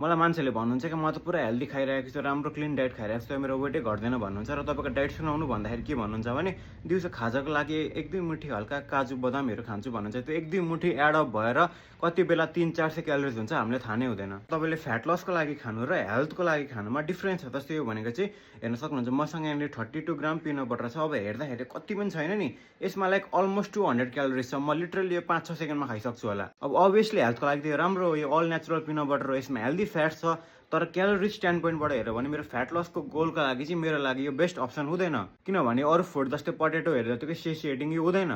मलाई मान्छेले भन्नुहुन्छ कि म त पुरा हेल्दी खाइरहेको छु, राम्रो क्लिन डायट खाइरहेको छु, मेरो वेटै घट्दैन भन्नुहुन्छ र तपाईँको डायट सुनाउनु भन्दाखेरि के भन्नुहुन्छ भने दिउँसो खाजाको लागि 1-2 मुठी हल्का काजु बदामहरू खान्छु भन्नुहुन्छ। त्यो 1-2 मुठी एड अप भएर कति बेला 300-400 क्यालोरिज हुन्छ हामीले थाहा नै हुँदैन। तपाईँले फ्याट लसको लागि खानु र हेल्थको लागि खानुमा डिफ्रेन्स छ। जस्तै यो भनेको चाहिँ हेर्न सक्नुहुन्छ मसँग यहाँनिर 32 ग्राम पिनट बटर छ। अब हेर्दाखेरि कति पनि छैन नि, यसमा लाइक अलमोस्ट 200 क्यालोरिज छ। म लिटरली यो 5-6 सेकेन्डमा खाइसक्छु होला। अब अभियसली हेल्थको लागि त्यो राम्रो हो, यो अल नेचुरल पिनट बटर हो, यसमा हेल्दी फ्याट छ। तर क्यालोरिज स्ट्यान्ड पोइन्टबाट हेऱ्यो भने मेरो फ्याट लसको गोलका लागि चाहिँ मेरो लागि यो बेस्ट अप्सन हुँदैन। किनभने अरू फुड जस्तै पटेटोहरू जतिकै सेसिएटिङ यो हुँदैन।